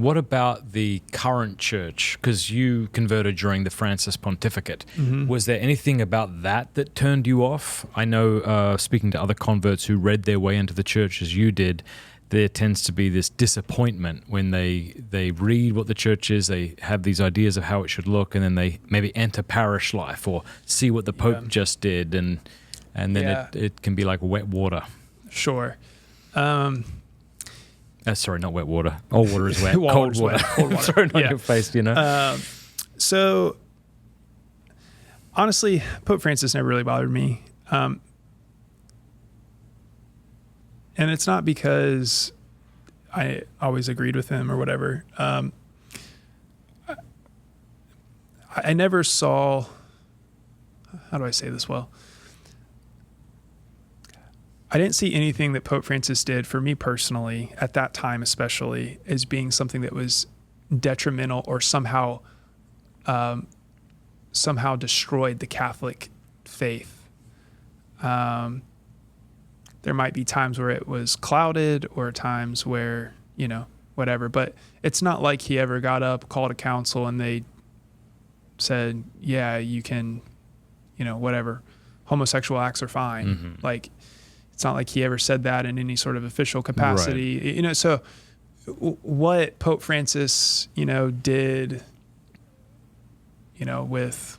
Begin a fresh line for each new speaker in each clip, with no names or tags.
What about the current church? Because you converted during the Francis pontificate.
Mm-hmm.
Was there anything about that turned you off? I know, speaking to other converts who read their way into the church as you did, there tends to be this disappointment when they read what the church is, they have these ideas of how it should look, and then they maybe enter parish life or see what the Pope just did, and then it can be like wet water.
Sure.
Sorry, not wet water. All water is wet.
Cold
water.
Cold water.
Thrown on your face, you know?
So, honestly, Pope Francis never really bothered me. And it's not because I always agreed with him or whatever. I never saw, how do I say this well? I didn't see anything that Pope Francis did for me personally at that time, especially, as being something that was detrimental or somehow destroyed the Catholic faith. There might be times where it was clouded or times where, whatever, but it's not like he ever got up, called a council, and they said, yeah, you can, whatever, homosexual acts are fine.
Mm-hmm.
Like, it's not like he ever said that in any sort of official capacity,
right.
So what Pope Francis, did, with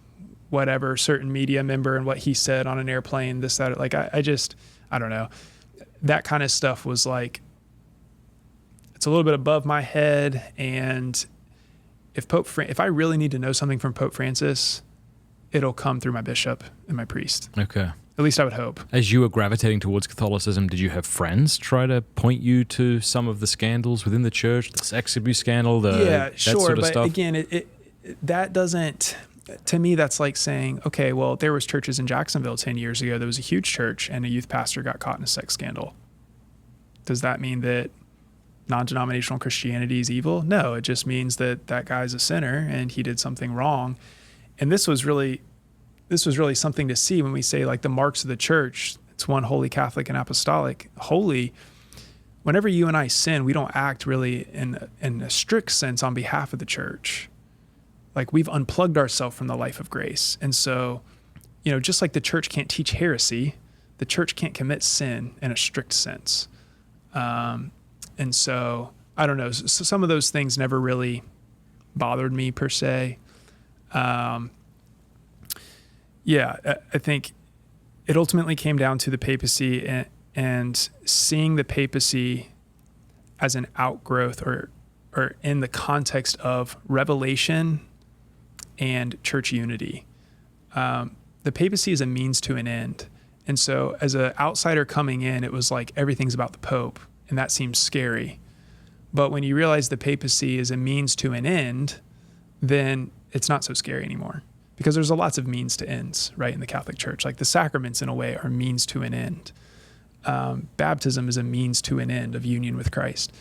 whatever certain media member and what he said on an airplane, this, that, like, I don't know. That kind of stuff was like, it's a little bit above my head. And if I really need to know something from Pope Francis, it'll come through my bishop and my priest.
Okay.
At least I would hope.
As you were gravitating towards Catholicism, did you have friends try to point you to some of the scandals within the church, the sex abuse scandal, that sort of
but
stuff?
Again, that doesn't, to me, that's like saying, okay, well, there was churches in Jacksonville 10 years ago. There was a huge church and a youth pastor got caught in a sex scandal. Does that mean that non-denominational Christianity is evil? No, it just means that guy's a sinner and he did something wrong. And this was really something to see when we say, like, the marks of the church. It's one, holy, Catholic, and apostolic. Holy, whenever you and I sin, we don't act really in a strict sense on behalf of the church. Like, we've unplugged ourselves from the life of grace. And so, just like the church can't teach heresy, the church can't commit sin in a strict sense. And so, I don't know. So some of those things never really bothered me per se. I think it ultimately came down to the papacy and seeing the papacy as an outgrowth or in the context of revelation and church unity. The papacy is a means to an end. And so as an outsider coming in, it was like everything's about the Pope, and that seems scary. But when you realize the papacy is a means to an end, then it's not so scary anymore. Because there's lots of means to ends, right, in the Catholic Church. Like the sacraments, in a way, are means to an end. Baptism is a means to an end of union with Christ.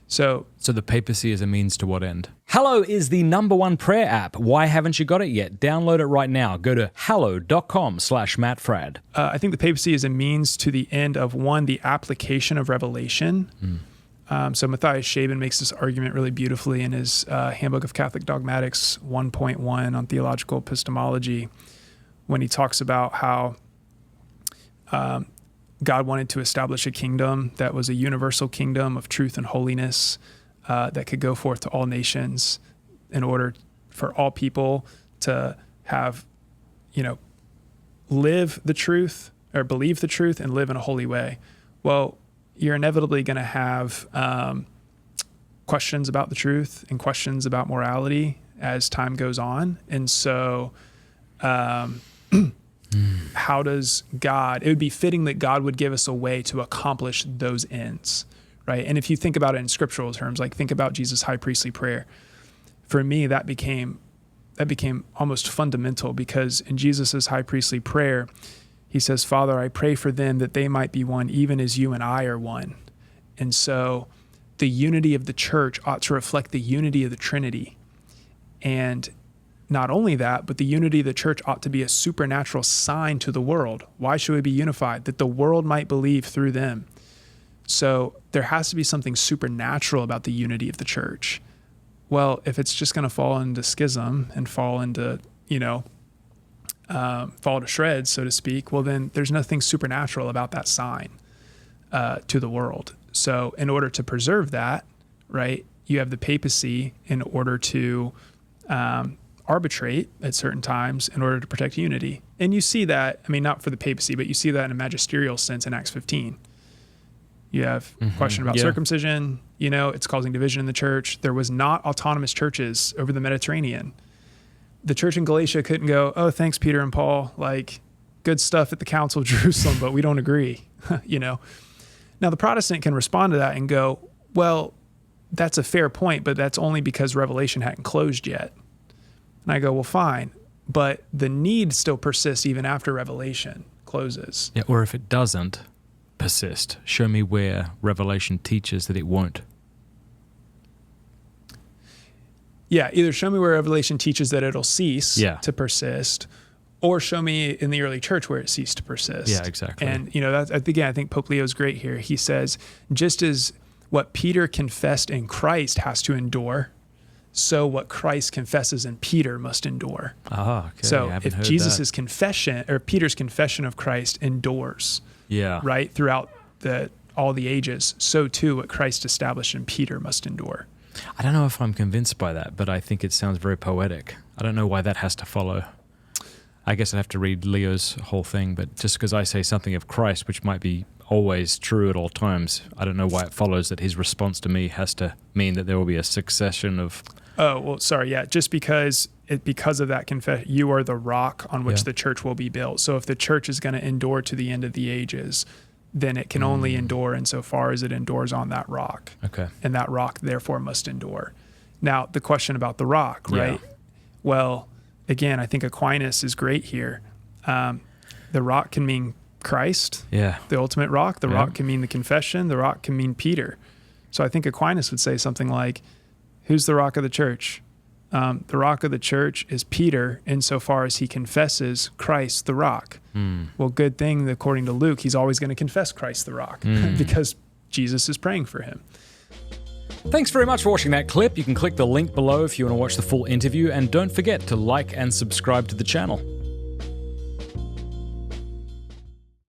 So
the papacy is a means to what end? Hallow is the #1 prayer app. Why haven't you got it yet? Download it right now. Go to hallow.com/MattFrad.
I think the papacy is a means to the end of, one, the application of revelation. So Matthias Shaben makes this argument really beautifully in his Handbook of Catholic Dogmatics 1.1 on theological epistemology, when he talks about how God wanted to establish a kingdom that was a universal kingdom of truth and holiness that could go forth to all nations in order for all people to have, live the truth or believe the truth and live in a holy way. Well, you're inevitably going to have questions about the truth and questions about morality as time goes on. And so how does God, it would be fitting that God would give us a way to accomplish those ends, right? And if you think about it in scriptural terms, like think about Jesus' high priestly prayer. For me, that became almost fundamental, because in Jesus' high priestly prayer, he says, Father, I pray for them that they might be one, even as you and I are one. And so the unity of the church ought to reflect the unity of the Trinity. And not only that, but the unity of the church ought to be a supernatural sign to the world. Why should we be unified? That the world might believe through them. So there has to be something supernatural about the unity of the church. well, if it's just going to fall into schism and fall into, fall to shreds, so to speak, well, then there's nothing supernatural about that sign to the world. So in order to preserve that, right, you have the papacy in order to arbitrate at certain times in order to protect unity. And you see that, I mean, not for the papacy, but you see that in a magisterial sense in Acts 15. You have a question about circumcision, it's causing division in the church. There was not autonomous churches over the Mediterranean. The church in Galatia couldn't go, oh, thanks, Peter and Paul, like good stuff at the Council of Jerusalem, but we don't agree, Now the Protestant can respond to that and go, well, that's a fair point, but that's only because Revelation hadn't closed yet. And I go, well, fine, but the need still persists even after Revelation closes.
Yeah, or if it doesn't persist, show me where Revelation teaches that it won't.
Yeah, either show me where Revelation teaches that it'll cease to persist, or show me in the early church where it ceased to persist.
Yeah, exactly.
And, that's, again, I think Pope Leo's great here. He says, just as what Peter confessed in Christ has to endure, so what Christ confesses in Peter must endure.
Ah, okay.
So if Jesus' confession, or Peter's confession of Christ endures, right, throughout all the ages, so too what Christ established in Peter must endure.
I don't know if I'm convinced by that, but I think it sounds very poetic. I don't know why that has to follow. I guess I'd have to read Leo's whole thing, but just because I say something of Christ, which might be always true at all times, I don't know why it follows that his response to me has to mean that there will be a succession of...
Oh, well, sorry, yeah, just because of that confession, you are the rock on which the church will be built. So if the church is going to endure to the end of the ages, then it can only endure insofar as it endures on that rock. Okay. And that rock, therefore, must endure. Now, the question about the rock, right? Yeah. Well, again, I think Aquinas is great here. The rock can mean Christ, the ultimate rock. The rock can mean the confession. The rock can mean Peter. So I think Aquinas would say something like, who's the rock of the church? The rock of the church is Peter insofar as he confesses Christ the rock. Well, good thing, according to Luke, he's always going to confess Christ the rock because Jesus is praying for him.
Thanks very much for watching that clip. You can click the link below if you want to watch the full interview, and don't forget to like and subscribe to the channel.